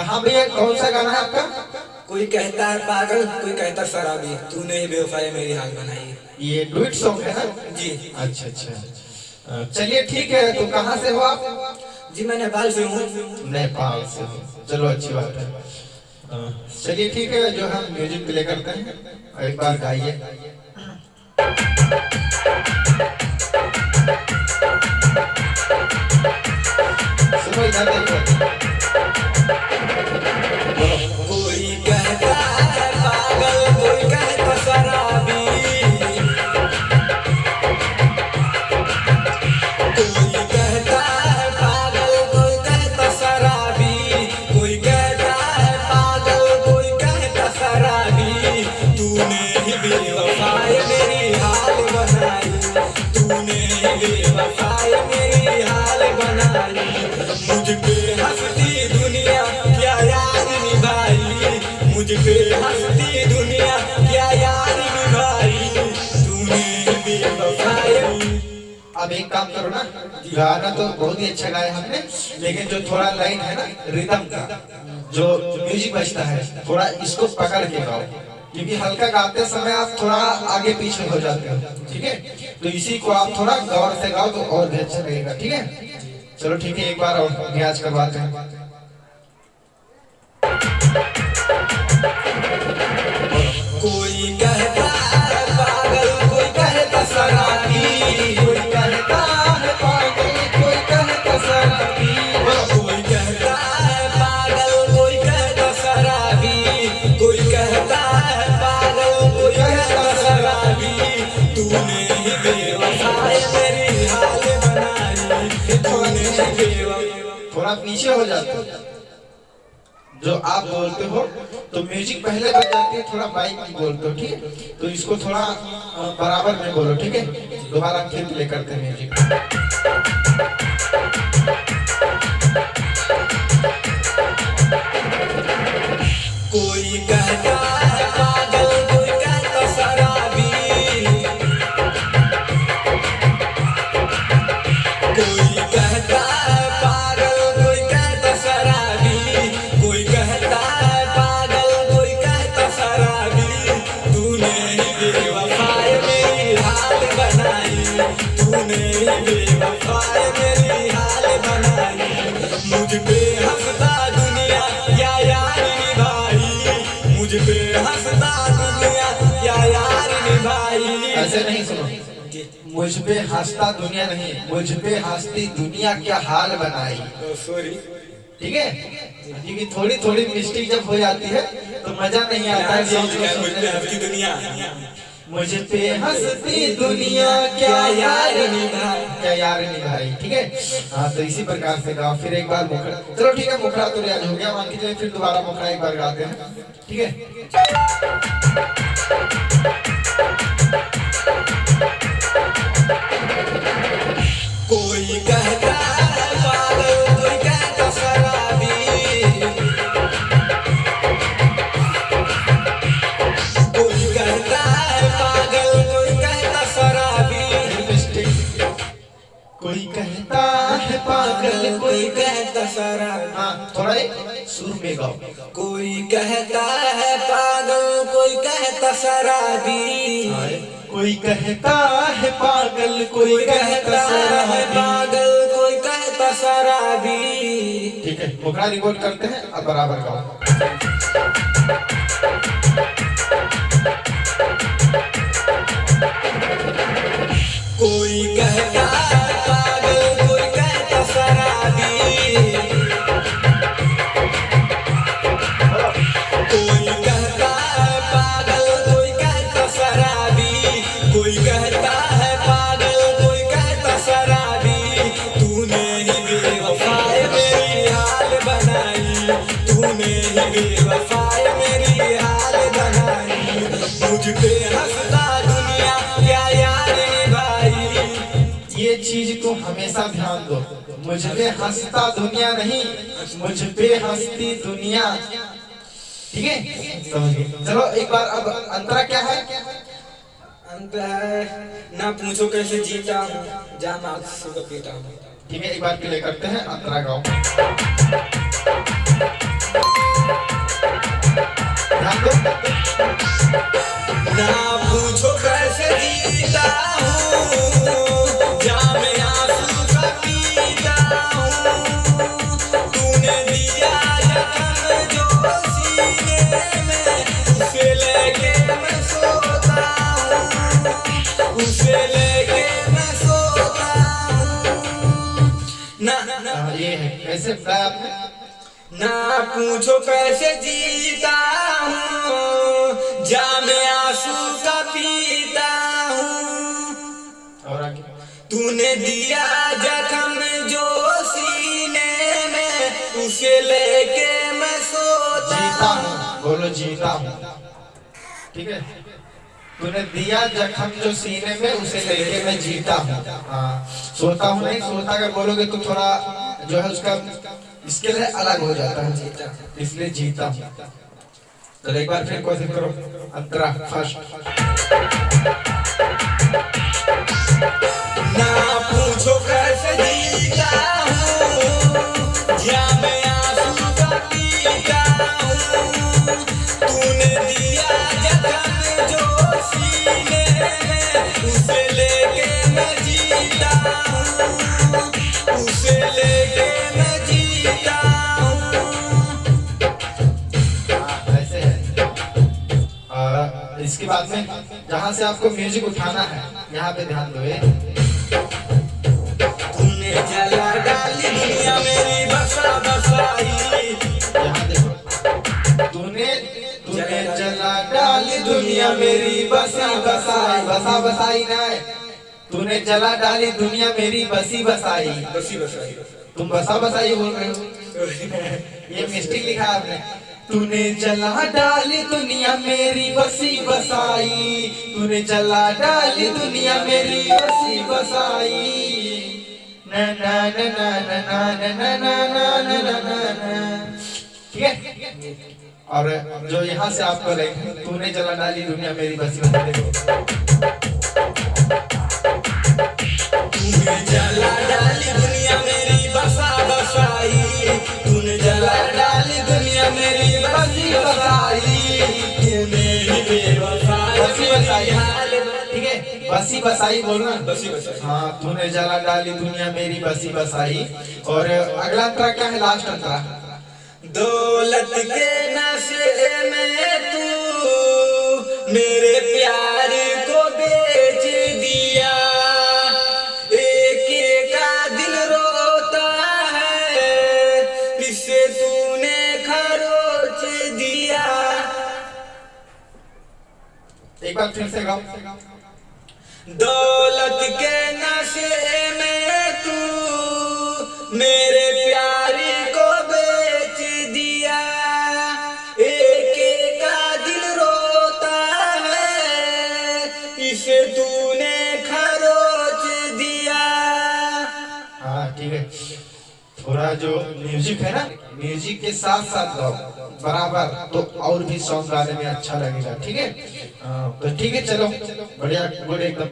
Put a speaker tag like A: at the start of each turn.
A: हाँ भैया, कौन सा गाना है आपका?
B: कोई कहता है पागल, कोई कहता शराबी, तूने ही बेवफाई मेरी हाल बनाई।
A: ये डुएट सॉन्ग है ना
B: जी।
A: अच्छा अच्छा, चलिए ठीक है। तो कहाँ से हो आप?
B: जी मैं नेपाल से हूँ।
A: नेपाल से हो, चलो अच्छी बात है। चलिए ठीक है, जो हम म्यूजिक प्ले करते हैं एक बार गाइए। सुनो इधर देखो।
B: कोई कहता है पागल, कोई कहता शराबी, कोई कहता है पागल, कोई कहता शराबी, कोई कहता है पागल, कोई कहता शराबी। तूने ही बेवफाई मेरी हाल बनाई, तूने ही बेवफाई मेरी हाल बनाई। मुझ पे हंसती दुनिया क्या यार निभाई, मुझ पे हंसती दुनिया क्या यार निभाई, तूने बेवफाई।
A: अब एक काम करो ना, गाना तो बहुत ही अच्छा गाया हमने, लेकिन जो थोड़ा लाइन है ना रिदम का, जो म्यूजिक बजता है, थोड़ा इसको पकड़ के गाओ, क्योंकि हल्का गाते समय आप थोड़ा आगे पीछे हो जाते हो, ठीक है? तो इसी को आप थोड़ा गौर से गाओ तो और भी अच्छा लगेगा, ठीक है? चलो ठीक है, एक बार और रियाज करवाते हैं।
B: कोई कहता है पागल, कोई कहता शराबी,
A: कोई कहता है पागल, कोई कहता शराबी,
B: कोई कहता है पागल, कोई कहता शराबी, कोई कहता है पागल, कोई कहता शराबी। तूने ही बेवफाई मेरी हाल बनाई, तूने ही बेवफाई।
A: थोड़ा पीछे हो जाते हो, जो आप बोलते हो तो म्यूजिक पहले बज जाती है, थोड़ा माइक में बोलते हो, ठीक है? तो इसको थोड़ा बराबर में बोलो, ठीक है? दोबारा फिर प्ले करते हैं म्यूजिक।
B: कोई कहता है पागल, कोई कहता शराबी, कोई कहता है पागल, कोई कहता शराबी, कोई कहता है पागल, कोई कहता शराबी। तूने ही बेवफाई मेरी हाल बनाई, तूने ही बेवफाई मेरी हाल बनाई। मुझ पे हंसता दुनिया क्या यार निभाई, मुझ पे हंसता दुनिया क्या यार निभाई।
A: ऐसे नहीं, सुनो, मुझ पे हंसता दुनिया नहीं, मुझ पे हंसती दुनिया क्या हाल बनाई,
B: सॉरी,
A: ठीक है? क्योंकि थोड़ी थोड़ी मिस्टेक जब हो जाती है तो मजा नहीं आता है।
B: मुझ पे हंसती दुनिया,
A: मुझ पे हंसती दुनिया क्या यार निभाई, क्या यार निभाई, ठीक है? हाँ, तो इसी प्रकार से गाओ। फिर एक बार मुखड़ा, चलो ठीक है, मुखड़ा तो रियाज हो गया, मान के चलिए फिर दोबारा मुखड़ा एक बार गाते हैं, ठीक है?
B: कोई कहता है पागल, कोई कहता शराबी, कोई कहता है पागल, कोई कहता शराबी,
A: कोई कहता है पागल,
B: कोई कहता शराबी।
A: हाँ, थोड़ा एक सुर में गाओ।
B: कोई कहता है पागल, कोई कहता शराबी,
A: कोई कहता है पागल,
B: कोई कहता है पागल, कोई कहता शराबी।
A: ठीक है, मुखड़ा रिकॉर्ड करते हैं, अब बराबर गाओ।
B: कोई कहता है पागल, कोई कहता शराबी, कोई कहता है पागल, कोई कहता शराबी, कोई कहता है पागल, कोई कहता शराबी। तूने ही बेवफाई मेरी हाल बनाई, तूने ही बेवफाई मेरी हाल बनाई। मुझ पे हंसता दुनिया क्या यार निभाई।
A: ये चीज को हमेशा ध्यान दो, मुझ पे हंसता दुनिया नहीं, मुझ पे हंसती दुनिया, ठीक है? समझ गए? चलो एक बार, अब अंतरा क्या है?
B: अंत है ना पूछो कैसे जीता हूँ, जान आंसू का पीता हूँ।
A: ठीक है, एक बार प्ले करते हैं, अंतरा गाओ।
B: ना पूछो कैसे जीता हूँ, जाम आंसू का पीता हूँ। तूने दिया जख्म जो सीने में, उसे लेके मैं सोता हूँ, उसे लेके मैं सोता हूँ। ना
A: ये है कैसे बताया आपने?
B: ना पूछो कैसे जीता हूँ, जाम आंसू का पीता हूँ।
A: और आगे
B: तूने दिया जख्म जो सीने में, उसे लेके मैं सोता
A: जीता
B: हूँ।
A: हूँ, बोलो जीता हूँ, ठीक है। तूने दिया जख्म जो सीने में, उसे लेके मैं जीता हूँ। हाँ, सोता हूँ नहीं, सोता अगर बोलोगे तो थोड़ा जो है उसका इसके लिए अलग हो जाता है, जीता, इसलिए जीता हूँ। तो एक बार फिर कोशिश करो, अंतरा फर्स्ट।
B: ना पूछो कैसे जीता हूँ, जाम आंसू का पीता हूँ। तूने दिया जख्म जो सीने में, उसे लेके मैं जीता हूँ, उसे लेके मैं जीता हूँ।
A: ऐसे है। और इसके बाद में जहाँ से आपको म्यूजिक उठाना है, यहाँ पे ध्यान दो।
B: तूने जला डाली दुनिया मेरी बसा बसाई,
A: यहाँ देखो, तूने तूने जला डाली दुनिया मेरी बसी बसाई, बसा बसाई ना है, तूने जला डाली दुनिया मेरी बसी बसाई।
B: बसी बसाई।
A: तुम बसा बसाई बोल रहे हो, ये मिस्टेक लिखा है आपने। तूने जला डाली दुनिया मेरी बसी बसाई, तूने जला डाली दुनिया मेरी बसी बसाई। ना ना ना ना ना ना ना ना ना ना ना ना, ठीक है। और जो यहाँ से आपको लगे, तूने जला डाली दुनिया मेरी बसी बसाई,
B: तूने जला डाली दुनिया मेरी बसा बसाई, तूने जला डाली दुनिया मेरी बसी बसाई। तूने ही बेवफाई
A: बसी बसाई,
B: हाल,
A: ठीक है। बसी बसाई बोलना,
B: बसी बसाई।
A: हाँ, तूने जला डाली दुनिया मेरी बसी बसाई। और अगला अंतरा क्या है, लास्ट अंतरा?
B: दौलत के नशे में तू मेरे प्यार को बेच दिया, एक का दिल रोता है, इसे तूने खरोच दिया।
A: एक बार फिर से गाओ।
B: दौलत के नशे में तू मेरे प्यार को बेच दिया, एक का दिल रोता है, इसे तूने खरोच दिया।
A: हाँ, ठीक है। थोड़ा जो म्यूजिक है ना, म्यूजिक के साथ साथ गाओ बराबर, तो और भी सॉन्ग गाने में अच्छा लगेगा, ठीक है। तो ठीक है, चलो बढ़िया, गुड, एकदम।